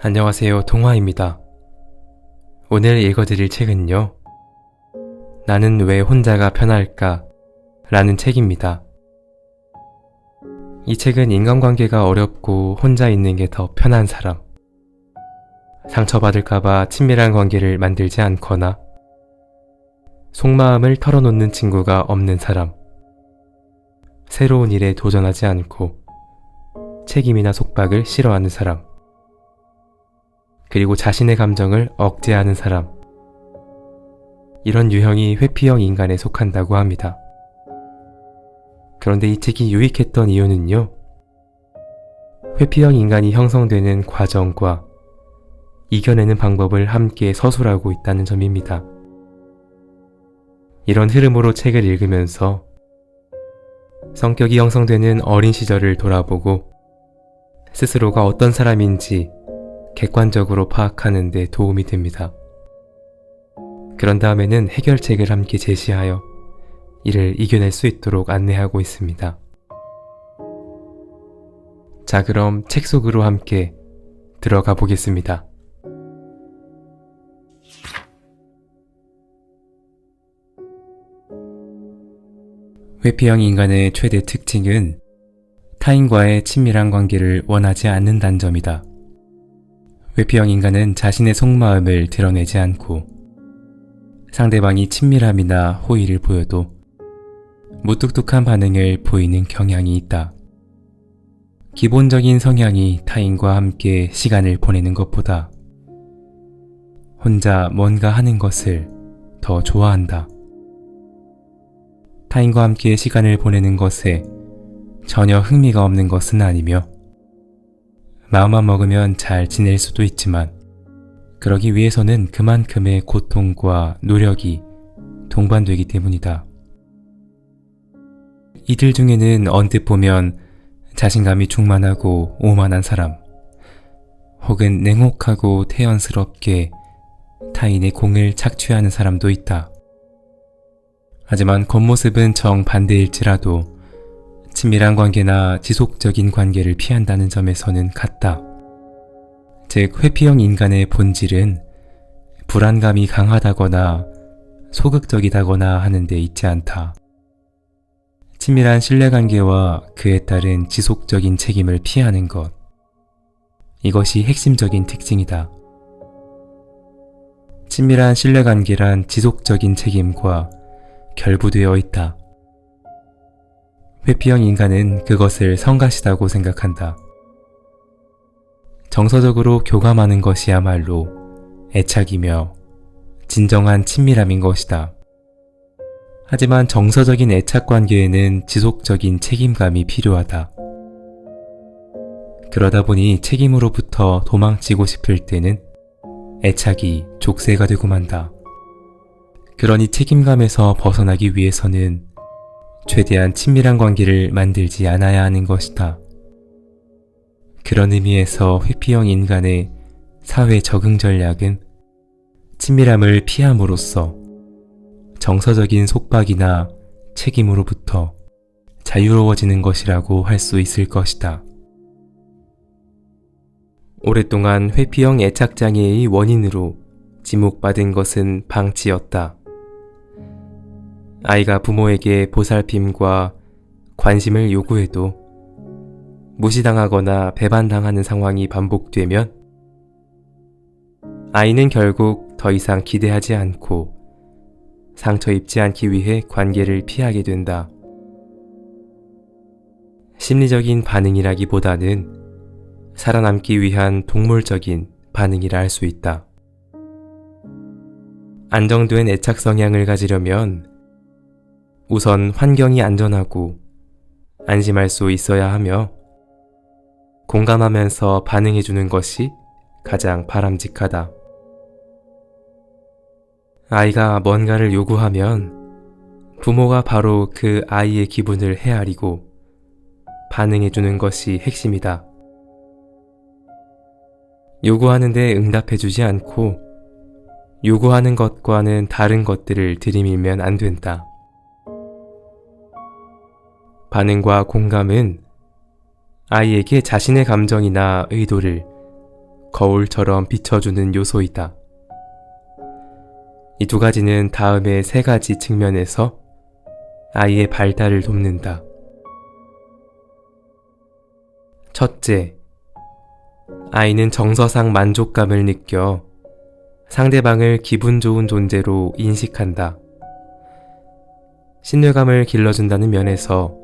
안녕하세요, 동화입니다. 오늘 읽어드릴 책은요, 나는 왜 혼자가 편할까? 라는 책입니다. 이 책은 인간관계가 어렵고 혼자 있는 게 더 편한 사람, 상처받을까봐 친밀한 관계를 만들지 않거나 속마음을 털어놓는 친구가 없는 사람, 새로운 일에 도전하지 않고 책임이나 속박을 싫어하는 사람, 그리고 자신의 감정을 억제하는 사람, 이런 유형이 회피형 인간에 속한다고 합니다. 그런데 이 책이 유익했던 이유는요, 회피형 인간이 형성되는 과정과 이겨내는 방법을 함께 서술하고 있다는 점입니다. 이런 흐름으로 책을 읽으면서 성격이 형성되는 어린 시절을 돌아보고 스스로가 어떤 사람인지 객관적으로 파악하는 데 도움이 됩니다. 그런 다음에는 해결책을 함께 제시하여 이를 이겨낼 수 있도록 안내하고 있습니다. 자, 그럼 책 속으로 함께 들어가 보겠습니다. 회피형 인간의 최대 특징은 타인과의 친밀한 관계를 원하지 않는다는 점이다. 회피형 인간은 자신의 속마음을 드러내지 않고 상대방이 친밀함이나 호의를 보여도 무뚝뚝한 반응을 보이는 경향이 있다. 기본적인 성향이 타인과 함께 시간을 보내는 것보다 혼자 뭔가 하는 것을 더 좋아한다. 타인과 함께 시간을 보내는 것에 전혀 흥미가 없는 것은 아니며 마음만 먹으면 잘 지낼 수도 있지만 그러기 위해서는 그만큼의 고통과 노력이 동반되기 때문이다. 이들 중에는 언뜻 보면 자신감이 충만하고 오만한 사람, 혹은 냉혹하고 태연스럽게 타인의 공을 착취하는 사람도 있다. 하지만 겉모습은 정반대일지라도 친밀한 관계나 지속적인 관계를 피한다는 점에서는 같다. 즉, 회피형 인간의 본질은 불안감이 강하다거나 소극적이다거나 하는 데 있지 않다. 친밀한 신뢰관계와 그에 따른 지속적인 책임을 피하는 것, 이것이 핵심적인 특징이다. 친밀한 신뢰관계란 지속적인 책임과 결부되어 있다. 회피형 인간은 그것을 성가시다고 생각한다. 정서적으로 교감하는 것이야말로 애착이며 진정한 친밀함인 것이다. 하지만 정서적인 애착 관계에는 지속적인 책임감이 필요하다. 그러다 보니 책임으로부터 도망치고 싶을 때는 애착이 족쇄가 되고 만다. 그러니 책임감에서 벗어나기 위해서는 최대한 친밀한 관계를 만들지 않아야 하는 것이다. 그런 의미에서 회피형 인간의 사회 적응 전략은 친밀함을 피함으로써 정서적인 속박이나 책임으로부터 자유로워지는 것이라고 할 수 있을 것이다. 오랫동안 회피형 애착장애의 원인으로 지목받은 것은 방치였다. 아이가 부모에게 보살핌과 관심을 요구해도 무시당하거나 배반당하는 상황이 반복되면 아이는 결국 더 이상 기대하지 않고 상처 입지 않기 위해 관계를 피하게 된다. 심리적인 반응이라기보다는 살아남기 위한 동물적인 반응이라 할 수 있다. 안정된 애착 성향을 가지려면 우선 환경이 안전하고 안심할 수 있어야 하며 공감하면서 반응해주는 것이 가장 바람직하다. 아이가 뭔가를 요구하면 부모가 바로 그 아이의 기분을 헤아리고 반응해주는 것이 핵심이다. 요구하는데 응답해주지 않고 요구하는 것과는 다른 것들을 들이밀면 안 된다. 반응과 공감은 아이에게 자신의 감정이나 의도를 거울처럼 비춰주는 요소이다. 이 두 가지는 다음의 세 가지 측면에서 아이의 발달을 돕는다. 첫째, 아이는 정서상 만족감을 느껴 상대방을 기분 좋은 존재로 인식한다. 신뢰감을 길러준다는 면에서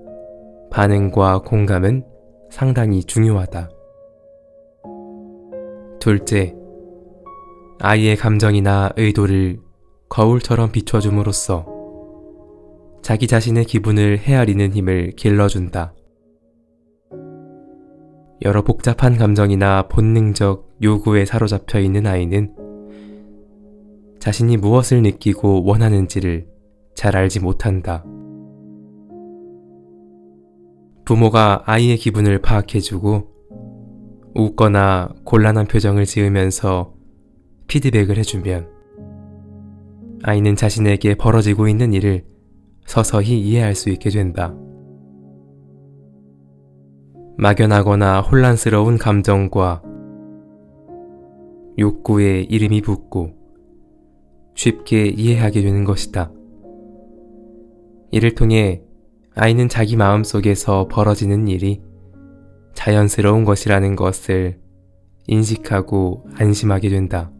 반응과 공감은 상당히 중요하다. 둘째, 아이의 감정이나 의도를 거울처럼 비춰줌으로써 자기 자신의 기분을 헤아리는 힘을 길러준다. 여러 복잡한 감정이나 본능적 요구에 사로잡혀 있는 아이는 자신이 무엇을 느끼고 원하는지를 잘 알지 못한다. 부모가 아이의 기분을 파악해주고 웃거나 곤란한 표정을 지으면서 피드백을 해주면 아이는 자신에게 벌어지고 있는 일을 서서히 이해할 수 있게 된다. 막연하거나 혼란스러운 감정과 욕구에 이름이 붙고 쉽게 이해하게 되는 것이다. 이를 통해 아이는 자기 마음속에서 벌어지는 일이 자연스러운 것이라는 것을 인식하고 안심하게 된다.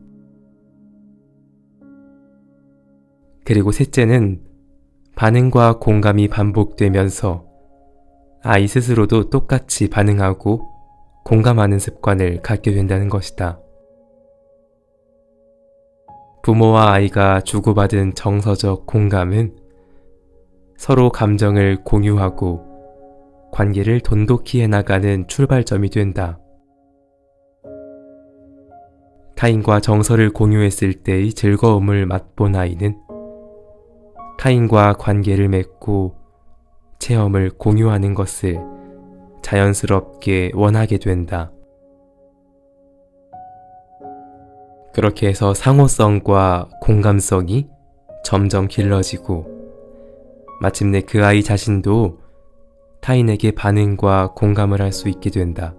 그리고 셋째는 반응과 공감이 반복되면서 아이 스스로도 똑같이 반응하고 공감하는 습관을 갖게 된다는 것이다. 부모와 아이가 주고받은 정서적 공감은 서로 감정을 공유하고 관계를 돈독히 해나가는 출발점이 된다. 타인과 정서를 공유했을 때의 즐거움을 맛본 아이는 타인과 관계를 맺고 체험을 공유하는 것을 자연스럽게 원하게 된다. 그렇게 해서 상호성과 공감성이 점점 길러지고 마침내 그 아이 자신도 타인에게 반응과 공감을 할 수 있게 된다.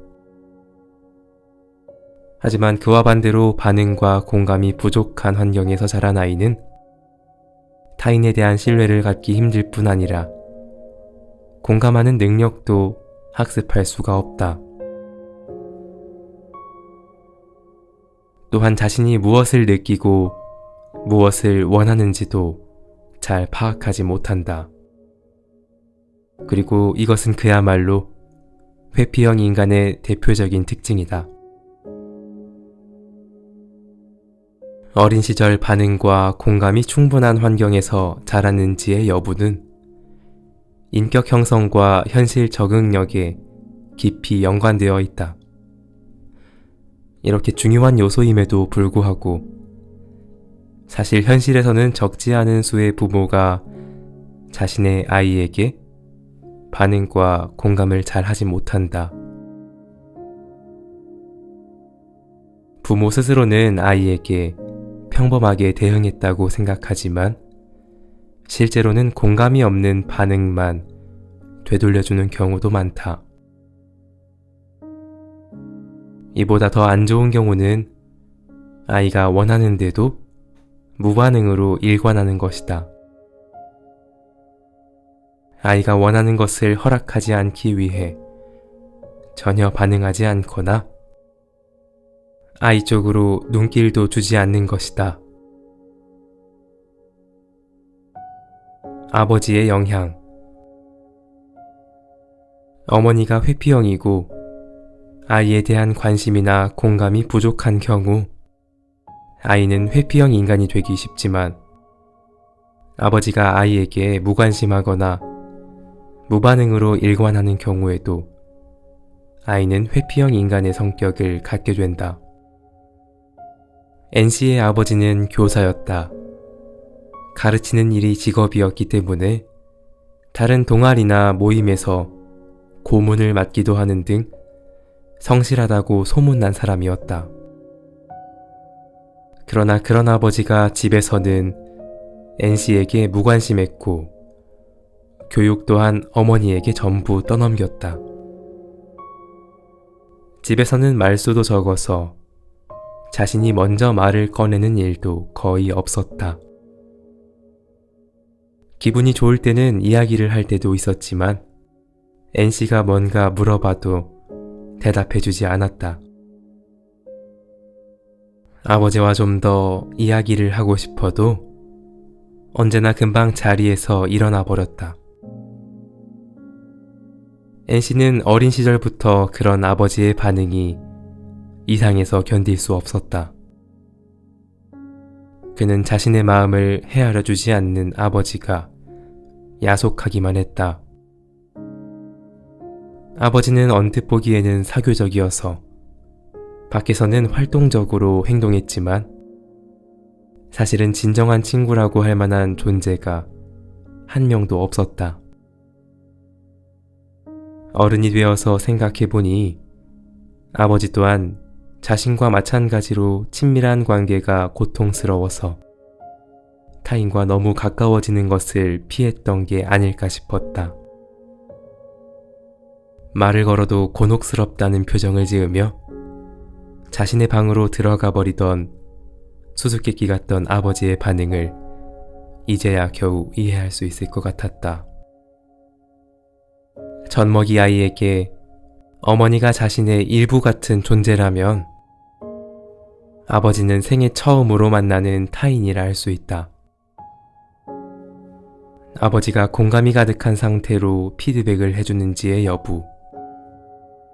하지만 그와 반대로 반응과 공감이 부족한 환경에서 자란 아이는 타인에 대한 신뢰를 갖기 힘들 뿐 아니라 공감하는 능력도 학습할 수가 없다. 또한 자신이 무엇을 느끼고 무엇을 원하는지도 잘 파악하지 못한다. 그리고 이것은 그야말로 회피형 인간의 대표적인 특징이다. 어린 시절 반응과 공감이 충분한 환경에서 자랐는지의 여부는 인격 형성과 현실 적응력에 깊이 연관되어 있다. 이렇게 중요한 요소임에도 불구하고 사실 현실에서는 적지 않은 수의 부모가 자신의 아이에게 반응과 공감을 잘 하지 못한다. 부모 스스로는 아이에게 평범하게 대응했다고 생각하지만 실제로는 공감이 없는 반응만 되돌려주는 경우도 많다. 이보다 더 안 좋은 경우는 아이가 원하는데도 무반응으로 일관하는 것이다. 아이가 원하는 것을 허락하지 않기 위해 전혀 반응하지 않거나 아이 쪽으로 눈길도 주지 않는 것이다. 아버지의 영향. 어머니가 회피형이고 아이에 대한 관심이나 공감이 부족한 경우 아이는 회피형 인간이 되기 쉽지만 아버지가 아이에게 무관심하거나 무반응으로 일관하는 경우에도 아이는 회피형 인간의 성격을 갖게 된다. NC의 아버지는 교사였다. 가르치는 일이 직업이었기 때문에 다른 동아리나 모임에서 고문을 맡기도 하는 등 성실하다고 소문난 사람이었다. 그러나 그런 아버지가 집에서는 NC에게 무관심했고 교육 또한 어머니에게 전부 떠넘겼다. 집에서는 말수도 적어서 자신이 먼저 말을 꺼내는 일도 거의 없었다. 기분이 좋을 때는 이야기를 할 때도 있었지만 NC가 뭔가 물어봐도 대답해주지 않았다. 아버지와 좀 더 이야기를 하고 싶어도 언제나 금방 자리에서 일어나 버렸다. NC는 어린 시절부터 그런 아버지의 반응이 이상해서 견딜 수 없었다. 그는 자신의 마음을 헤아려 주지 않는 아버지가 야속하기만 했다. 아버지는 언뜻 보기에는 사교적이어서 밖에서는 활동적으로 행동했지만 사실은 진정한 친구라고 할 만한 존재가 한 명도 없었다. 어른이 되어서 생각해보니 아버지 또한 자신과 마찬가지로 친밀한 관계가 고통스러워서 타인과 너무 가까워지는 것을 피했던 게 아닐까 싶었다. 말을 걸어도 곤혹스럽다는 표정을 지으며 자신의 방으로 들어가 버리던 수수께끼 같던 아버지의 반응을 이제야 겨우 이해할 수 있을 것 같았다. 젖먹이 아이에게 어머니가 자신의 일부 같은 존재라면 아버지는 생애 처음으로 만나는 타인이라 할 수 있다. 아버지가 공감이 가득한 상태로 피드백을 해주는지의 여부,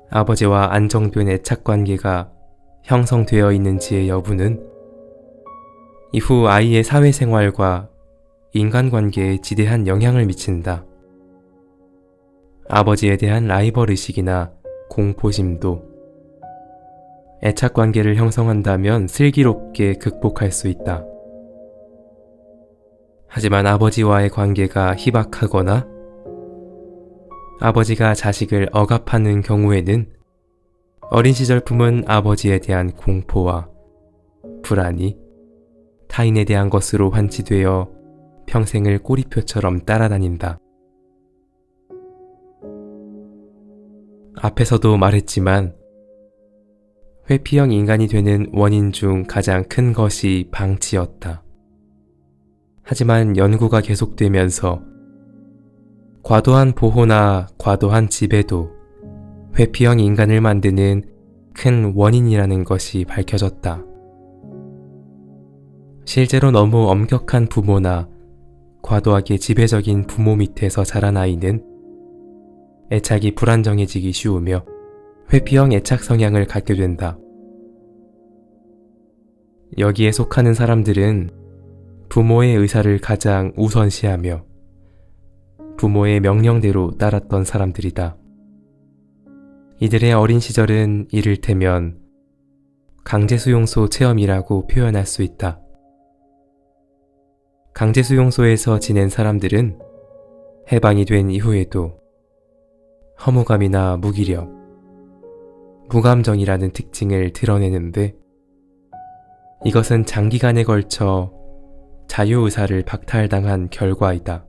아버지와 안정된 애착관계가 형성되어 있는지의 여부는 이후 아이의 사회생활과 인간관계에 지대한 영향을 미친다. 아버지에 대한 라이벌의식이나 공포심도 애착관계를 형성한다면 슬기롭게 극복할 수 있다. 하지만 아버지와의 관계가 희박하거나 아버지가 자식을 억압하는 경우에는 어린 시절 품은 아버지에 대한 공포와 불안이 타인에 대한 것으로 환치되어 평생을 꼬리표처럼 따라다닌다. 앞에서도 말했지만 회피형 인간이 되는 원인 중 가장 큰 것이 방치였다. 하지만 연구가 계속되면서 과도한 보호나 과도한 지배도 회피형 인간을 만드는 큰 원인이라는 것이 밝혀졌다. 실제로 너무 엄격한 부모나 과도하게 지배적인 부모 밑에서 자란 아이는 애착이 불안정해지기 쉬우며 회피형 애착 성향을 갖게 된다. 여기에 속하는 사람들은 부모의 의사를 가장 우선시하며 부모의 명령대로 따랐던 사람들이다. 이들의 어린 시절은 이를테면 강제수용소 체험이라고 표현할 수 있다. 강제수용소에서 지낸 사람들은 해방이 된 이후에도 허무감이나 무기력, 무감정이라는 특징을 드러내는데 이것은 장기간에 걸쳐 자유의사를 박탈당한 결과이다.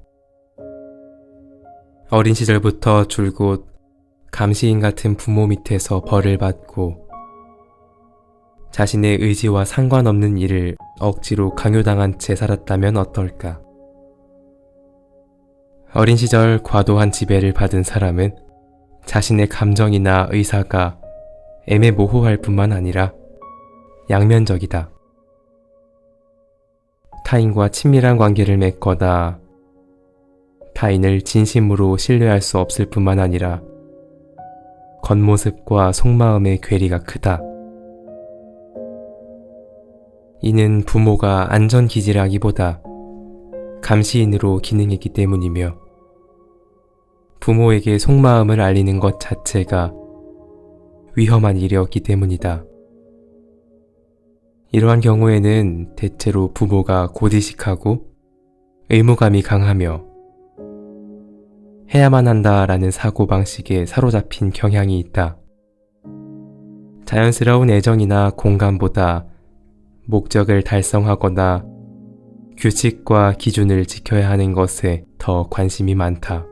어린 시절부터 줄곧 감시인 같은 부모 밑에서 벌을 받고 자신의 의지와 상관없는 일을 억지로 강요당한 채 살았다면 어떨까? 어린 시절 과도한 지배를 받은 사람은 자신의 감정이나 의사가 애매모호할 뿐만 아니라 양면적이다. 타인과 친밀한 관계를 맺거나 타인을 진심으로 신뢰할 수 없을 뿐만 아니라 겉모습과 속마음의 괴리가 크다. 이는 부모가 안전기지라기보다 감시인으로 기능했기 때문이며 부모에게 속마음을 알리는 것 자체가 위험한 일이었기 때문이다. 이러한 경우에는 대체로 부모가 고지식하고 의무감이 강하며 해야만 한다라는 사고방식에 사로잡힌 경향이 있다. 자연스러운 애정이나 공감보다 목적을 달성하거나 규칙과 기준을 지켜야 하는 것에 더 관심이 많다.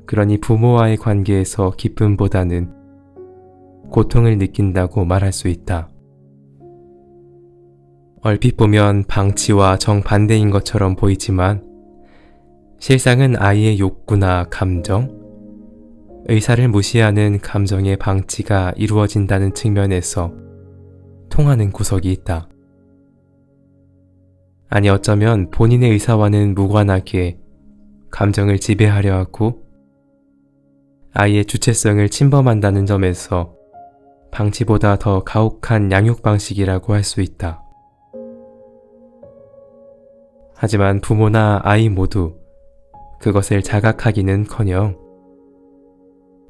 그러니 부모와의 관계에서 기쁨보다는 고통을 느낀다고 말할 수 있다. 얼핏 보면 방치와 정반대인 것처럼 보이지만 실상은 아이의 욕구나 감정, 의사를 무시하는 감정의 방치가 이루어진다는 측면에서 통하는 구석이 있다. 아니 어쩌면 본인의 의사와는 무관하게 감정을 지배하려 하고 아이의 주체성을 침범한다는 점에서 방치보다 더 가혹한 양육 방식이라고 할 수 있다. 하지만 부모나 아이 모두 그것을 자각하기는커녕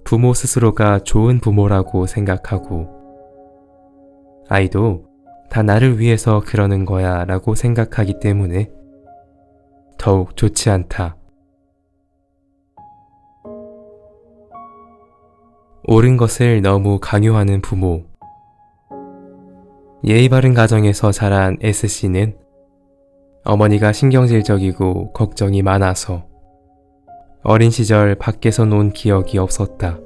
부모 스스로가 좋은 부모라고 생각하고 아이도 다 나를 위해서 그러는 거야 라고 생각하기 때문에 더욱 좋지 않다. 옳은 것을 너무 강요하는 부모. 예의 바른 가정에서 자란 S씨는 어머니가 신경질적이고 걱정이 많아서 어린 시절 밖에서 논 기억이 없었다.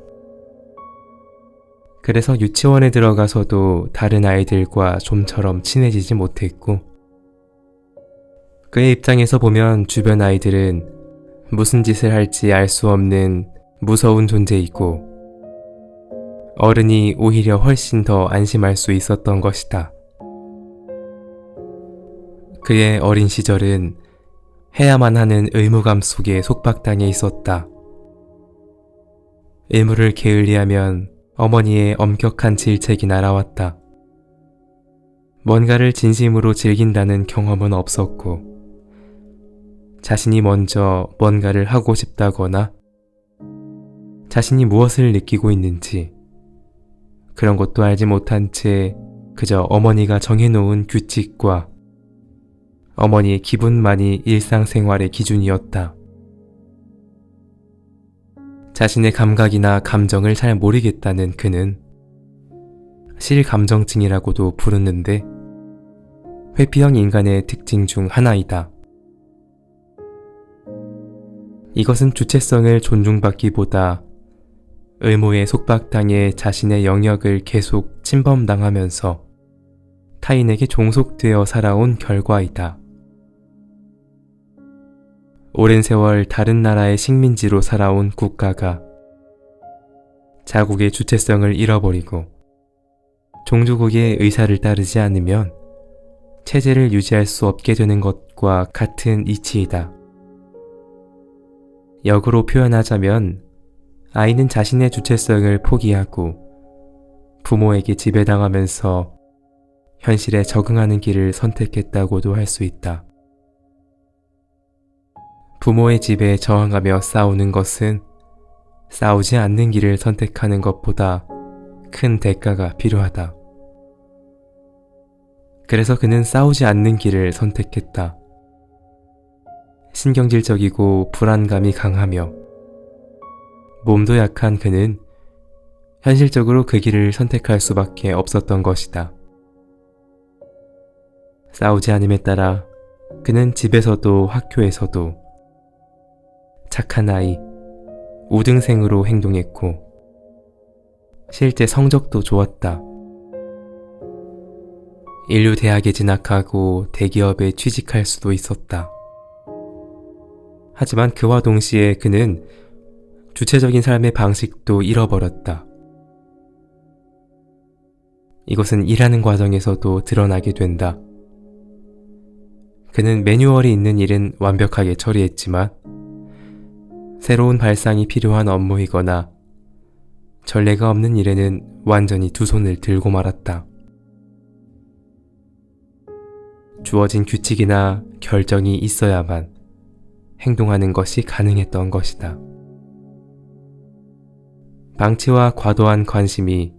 그래서 유치원에 들어가서도 다른 아이들과 좀처럼 친해지지 못했고 그의 입장에서 보면 주변 아이들은 무슨 짓을 할지 알 수 없는 무서운 존재이고 어른이 오히려 훨씬 더 안심할 수 있었던 것이다. 그의 어린 시절은 해야만 하는 의무감 속에 속박당해 있었다. 의무를 게을리하면 어머니의 엄격한 질책이 날아왔다. 뭔가를 진심으로 즐긴다는 경험은 없었고 자신이 먼저 뭔가를 하고 싶다거나 자신이 무엇을 느끼고 있는지 그런 것도 알지 못한 채 그저 어머니가 정해놓은 규칙과 어머니의 기분만이 일상생활의 기준이었다. 자신의 감각이나 감정을 잘 모르겠다는 그는 실감정증이라고도 부르는데 회피형 인간의 특징 중 하나이다. 이것은 주체성을 존중받기보다 의무에 속박당해 자신의 영역을 계속 침범당하면서 타인에게 종속되어 살아온 결과이다. 오랜 세월 다른 나라의 식민지로 살아온 국가가 자국의 주체성을 잃어버리고 종주국의 의사를 따르지 않으면 체제를 유지할 수 없게 되는 것과 같은 이치이다. 역으로 표현하자면 아이는 자신의 주체성을 포기하고 부모에게 지배당하면서 현실에 적응하는 길을 선택했다고도 할 수 있다. 부모의 지배에 저항하며 싸우는 것은 싸우지 않는 길을 선택하는 것보다 큰 대가가 필요하다. 그래서 그는 싸우지 않는 길을 선택했다. 신경질적이고 불안감이 강하며 몸도 약한 그는 현실적으로 그 길을 선택할 수밖에 없었던 것이다. 싸우지 않음에 따라 그는 집에서도 학교에서도 착한 아이, 우등생으로 행동했고 실제 성적도 좋았다. 인류 대학에 진학하고 대기업에 취직할 수도 있었다. 하지만 그와 동시에 그는 주체적인 삶의 방식도 잃어버렸다. 이것은 일하는 과정에서도 드러나게 된다. 그는 매뉴얼이 있는 일은 완벽하게 처리했지만 새로운 발상이 필요한 업무이거나 전례가 없는 일에는 완전히 두 손을 들고 말았다. 주어진 규칙이나 결정이 있어야만 행동하는 것이 가능했던 것이다. 방치와 과도한 관심이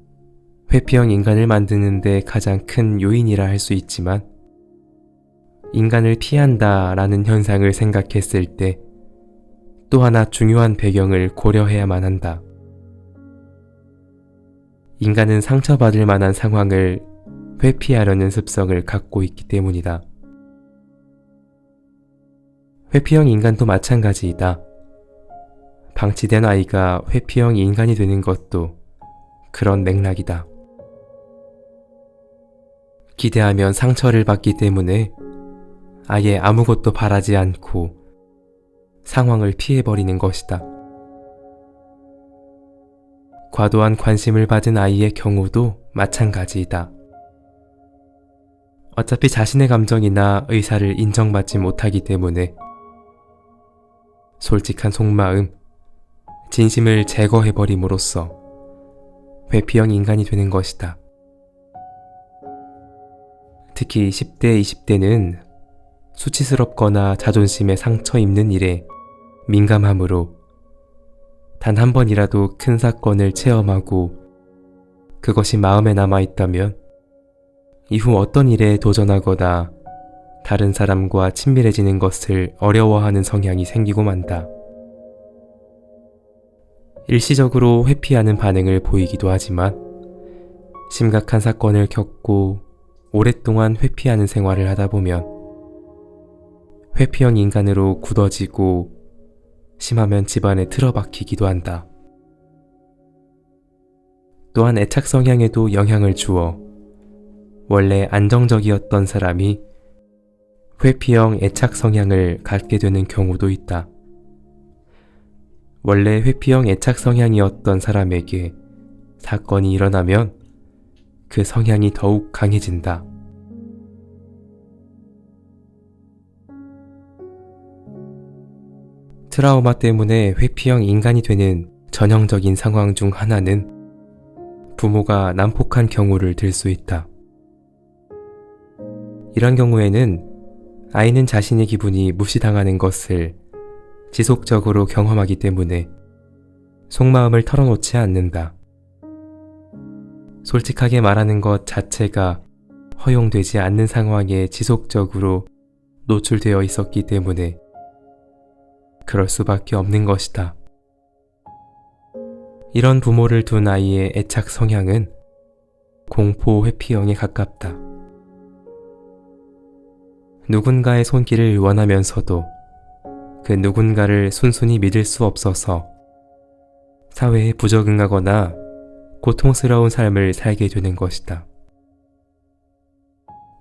회피형 인간을 만드는 데 가장 큰 요인이라 할 수 있지만 인간을 피한다라는 현상을 생각했을 때 또 하나 중요한 배경을 고려해야만 한다. 인간은 상처받을 만한 상황을 회피하려는 습성을 갖고 있기 때문이다. 회피형 인간도 마찬가지이다. 방치된 아이가 회피형 인간이 되는 것도 그런 맥락이다. 기대하면 상처를 받기 때문에 아예 아무것도 바라지 않고 상황을 피해버리는 것이다. 과도한 관심을 받은 아이의 경우도 마찬가지이다. 어차피 자신의 감정이나 의사를 인정받지 못하기 때문에 솔직한 속마음, 진심을 제거해버림으로써 회피형 인간이 되는 것이다. 특히 10대, 20대는 수치스럽거나 자존심에 상처 입는 일에 민감함으로 단 한 번이라도 큰 사건을 체험하고 그것이 마음에 남아있다면 이후 어떤 일에 도전하거나 다른 사람과 친밀해지는 것을 어려워하는 성향이 생기고 만다. 일시적으로 회피하는 반응을 보이기도 하지만 심각한 사건을 겪고 오랫동안 회피하는 생활을 하다 보면 회피형 인간으로 굳어지고 심하면 집안에 틀어박히기도 한다. 또한 애착 성향에도 영향을 주어 원래 안정적이었던 사람이 회피형 애착 성향을 갖게 되는 경우도 있다. 원래 회피형 애착 성향이었던 사람에게 사건이 일어나면 그 성향이 더욱 강해진다. 트라우마 때문에 회피형 인간이 되는 전형적인 상황 중 하나는 부모가 난폭한 경우를 들 수 있다. 이런 경우에는 아이는 자신의 기분이 무시당하는 것을 지속적으로 경험하기 때문에 속마음을 털어놓지 않는다. 솔직하게 말하는 것 자체가 허용되지 않는 상황에 지속적으로 노출되어 있었기 때문에 그럴 수밖에 없는 것이다. 이런 부모를 둔 아이의 애착 성향은 공포 회피형에 가깝다. 누군가의 손길을 원하면서도 그 누군가를 순순히 믿을 수 없어서 사회에 부적응하거나 고통스러운 삶을 살게 되는 것이다.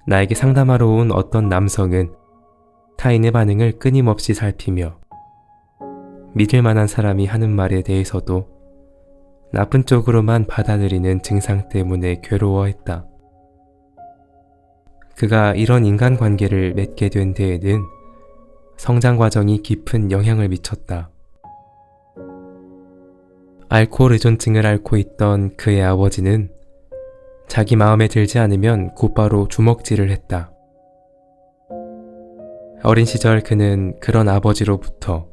나에게 상담하러 온 어떤 남성은 타인의 반응을 끊임없이 살피며 믿을 만한 사람이 하는 말에 대해서도 나쁜 쪽으로만 받아들이는 증상 때문에 괴로워했다. 그가 이런 인간관계를 맺게 된 데에는 성장 과정이 깊은 영향을 미쳤다. 알코올 의존증을 앓고 있던 그의 아버지는 자기 마음에 들지 않으면 곧바로 주먹질을 했다. 어린 시절 그는 그런 아버지로부터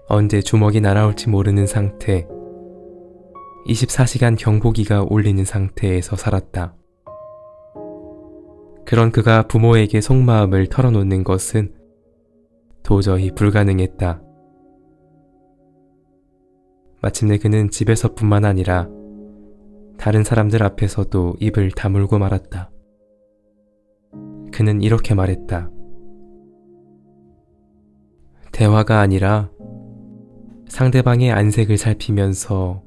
언제 주먹이 날아올지 모르는 상태, 24시간 경보기가 울리는 상태에서 살았다. 그런 그가 부모에게 속마음을 털어놓는 것은 도저히 불가능했다. 마침내 그는 집에서뿐만 아니라 다른 사람들 앞에서도 입을 다물고 말았다. 그는 이렇게 말했다. 대화가 아니라 상대방의 안색을 살피면서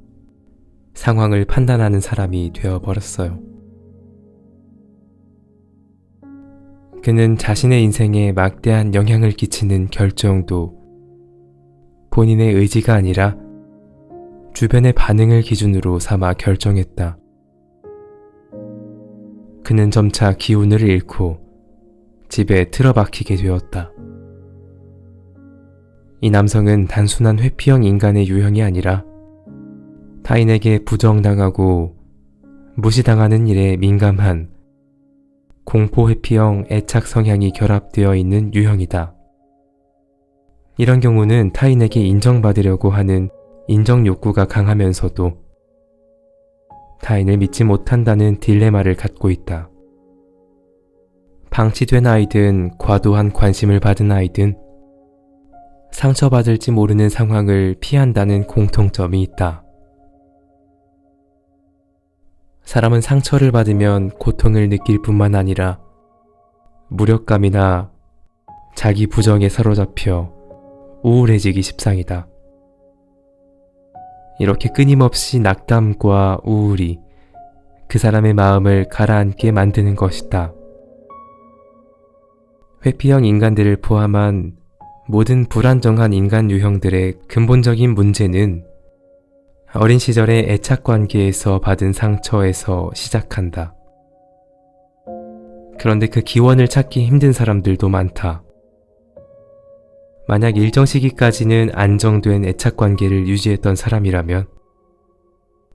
상황을 판단하는 사람이 되어버렸어요. 그는 자신의 인생에 막대한 영향을 끼치는 결정도 본인의 의지가 아니라 주변의 반응을 기준으로 삼아 결정했다. 그는 점차 기운을 잃고 집에 틀어박히게 되었다. 이 남성은 단순한 회피형 인간의 유형이 아니라 타인에게 부정당하고 무시당하는 일에 민감한 공포 회피형 애착 성향이 결합되어 있는 유형이다. 이런 경우는 타인에게 인정받으려고 하는 인정 욕구가 강하면서도 타인을 믿지 못한다는 딜레마를 갖고 있다. 방치된 아이든 과도한 관심을 받은 아이든 상처받을지 모르는 상황을 피한다는 공통점이 있다. 사람은 상처를 받으면 고통을 느낄 뿐만 아니라 무력감이나 자기 부정에 사로잡혀 우울해지기 십상이다. 이렇게 끊임없이 낙담과 우울이 그 사람의 마음을 가라앉게 만드는 것이다. 회피형 인간들을 포함한 모든 불안정한 인간 유형들의 근본적인 문제는 어린 시절의 애착 관계에서 받은 상처에서 시작한다. 그런데 그 기원을 찾기 힘든 사람들도 많다. 만약 일정 시기까지는 안정된 애착 관계를 유지했던 사람이라면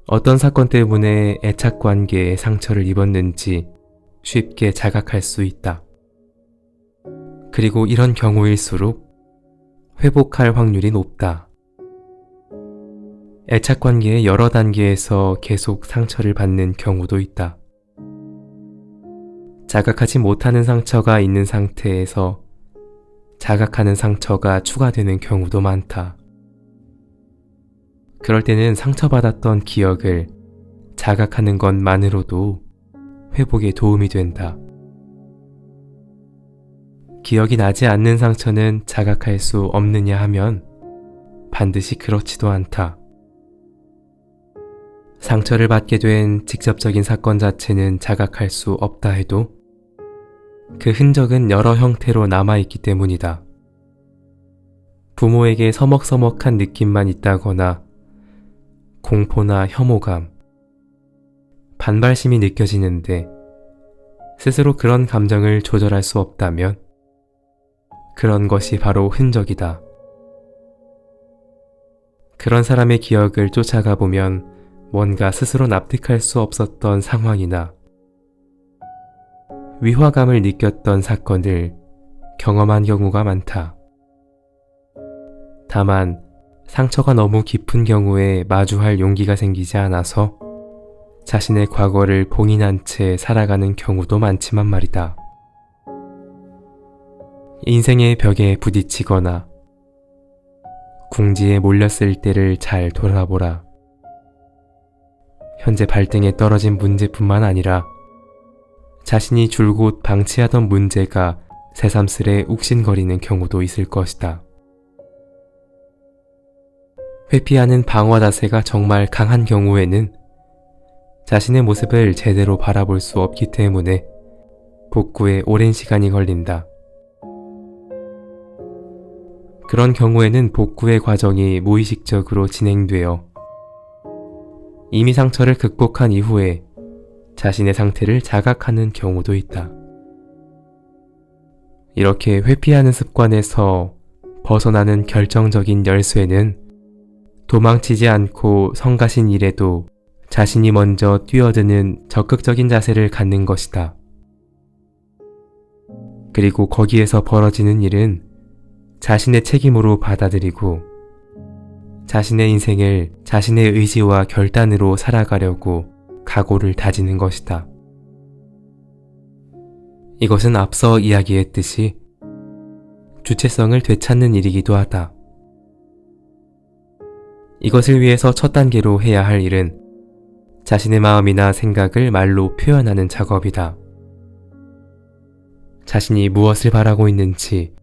어떤 사건 때문에 애착 관계에 상처를 입었는지 쉽게 자각할 수 있다. 그리고 이런 경우일수록 회복할 확률이 높다. 애착 관계의 여러 단계에서 계속 상처를 받는 경우도 있다. 자각하지 못하는 상처가 있는 상태에서 자각하는 상처가 추가되는 경우도 많다. 그럴 때는 상처받았던 기억을 자각하는 것만으로도 회복에 도움이 된다. 기억이 나지 않는 상처는 자각할 수 없느냐 하면 반드시 그렇지도 않다. 상처를 받게 된 직접적인 사건 자체는 자각할 수 없다 해도 그 흔적은 여러 형태로 남아있기 때문이다. 부모에게 서먹서먹한 느낌만 있다거나 공포나 혐오감, 반발심이 느껴지는데 스스로 그런 감정을 조절할 수 없다면 그런 것이 바로 흔적이다. 그런 사람의 기억을 쫓아가 보면 뭔가 스스로 납득할 수 없었던 상황이나 위화감을 느꼈던 사건을 경험한 경우가 많다. 다만 상처가 너무 깊은 경우에 마주할 용기가 생기지 않아서 자신의 과거를 봉인한 채 살아가는 경우도 많지만 말이다. 인생의 벽에 부딪히거나 궁지에 몰렸을 때를 잘 돌아보라. 현재 발등에 떨어진 문제뿐만 아니라 자신이 줄곧 방치하던 문제가 새삼스레 욱신거리는 경우도 있을 것이다. 회피하는 방어 자세가 정말 강한 경우에는 자신의 모습을 제대로 바라볼 수 없기 때문에 복구에 오랜 시간이 걸린다. 그런 경우에는 복구의 과정이 무의식적으로 진행되어 이미 상처를 극복한 이후에 자신의 상태를 자각하는 경우도 있다. 이렇게 회피하는 습관에서 벗어나는 결정적인 열쇠는 도망치지 않고 성가신 일에도 자신이 먼저 뛰어드는 적극적인 자세를 갖는 것이다. 그리고 거기에서 벌어지는 일은 자신의 책임으로 받아들이고 자신의 인생을 자신의 의지와 결단으로 살아가려고 각오를 다지는 것이다. 이것은 앞서 이야기했듯이 주체성을 되찾는 일이기도 하다. 이것을 위해서 첫 단계로 해야 할 일은 자신의 마음이나 생각을 말로 표현하는 작업이다. 자신이 무엇을 바라고 있는지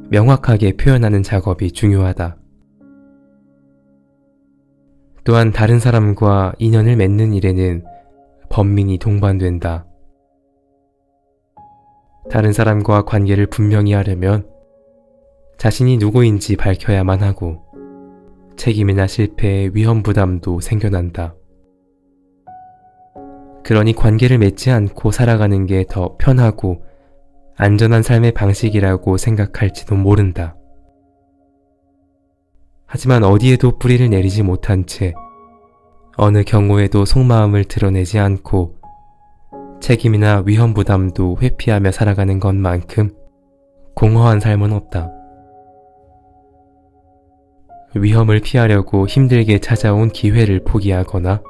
명확하게 표현하는 작업이 중요하다. 또한 다른 사람과 인연을 맺는 일에는 번민이 동반된다. 다른 사람과 관계를 분명히 하려면 자신이 누구인지 밝혀야만 하고 책임이나 실패의 위험 부담도 생겨난다. 그러니 관계를 맺지 않고 살아가는 게 더 편하고 안전한 삶의 방식이라고 생각할지도 모른다. 하지만 어디에도 뿌리를 내리지 못한 채 어느 경우에도 속마음을 드러내지 않고 책임이나 위험 부담도 회피하며 살아가는 것만큼 공허한 삶은 없다. 위험을 피하려고 힘들게 찾아온 기회를 포기하거나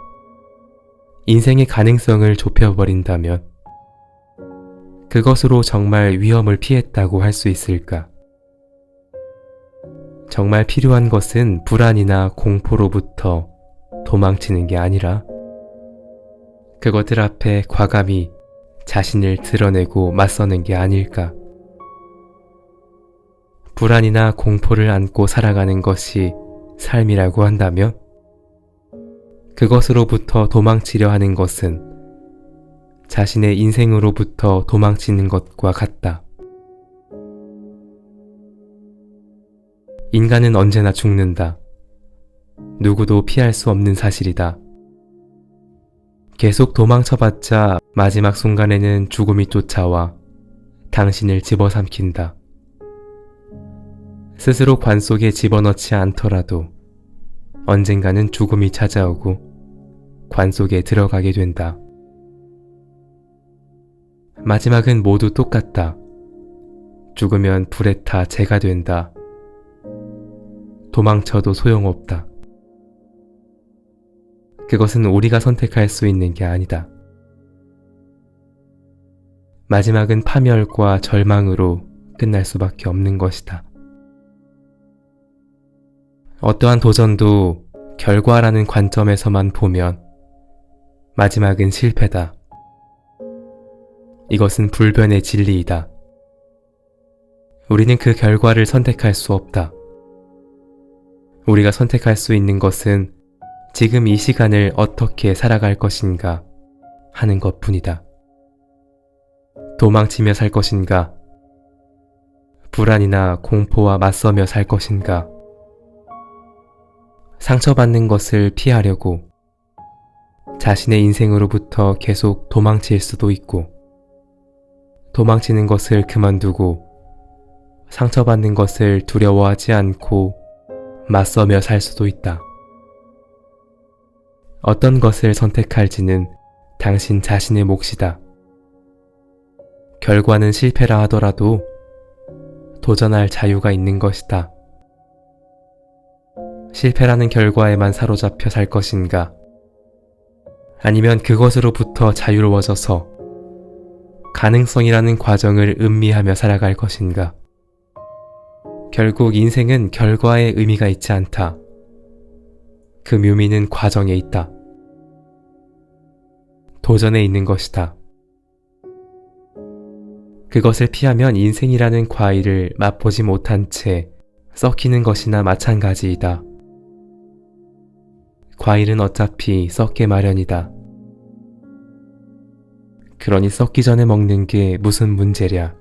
인생의 가능성을 좁혀버린다면 그것으로 정말 위험을 피했다고 할 수 있을까? 정말 필요한 것은 불안이나 공포로부터 도망치는 게 아니라 그것들 앞에 과감히 자신을 드러내고 맞서는 게 아닐까? 불안이나 공포를 안고 살아가는 것이 삶이라고 한다면 그것으로부터 도망치려 하는 것은 자신의 인생으로부터 도망치는 것과 같다. 인간은 언제나 죽는다. 누구도 피할 수 없는 사실이다. 계속 도망쳐봤자 마지막 순간에는 죽음이 쫓아와 당신을 집어삼킨다. 스스로 관 속에 집어넣지 않더라도 언젠가는 죽음이 찾아오고 관 속에 들어가게 된다. 마지막은 모두 똑같다. 죽으면 불에 타 재가 된다. 도망쳐도 소용없다. 그것은 우리가 선택할 수 있는 게 아니다. 마지막은 파멸과 절망으로 끝날 수밖에 없는 것이다. 어떠한 도전도 결과라는 관점에서만 보면 마지막은 실패다. 이것은 불변의 진리이다. 우리는 그 결과를 선택할 수 없다. 우리가 선택할 수 있는 것은 지금 이 시간을 어떻게 살아갈 것인가 하는 것뿐이다. 도망치며 살 것인가? 불안이나 공포와 맞서며 살 것인가? 상처받는 것을 피하려고 자신의 인생으로부터 계속 도망칠 수도 있고, 도망치는 것을 그만두고 상처받는 것을 두려워하지 않고 맞서며 살 수도 있다. 어떤 것을 선택할지는 당신 자신의 몫이다. 결과는 실패라 하더라도 도전할 자유가 있는 것이다. 실패라는 결과에만 사로잡혀 살 것인가? 아니면 그것으로부터 자유로워져서 가능성이라는 과정을 음미하며 살아갈 것인가? 결국 인생은 결과에 의미가 있지 않다. 그 묘미는 과정에 있다. 도전에 있는 것이다. 그것을 피하면 인생이라는 과일을 맛보지 못한 채 썩히는 것이나 마찬가지이다. 과일은 어차피 썩게 마련이다. 그러니 썩기 전에 먹는 게 무슨 문제랴.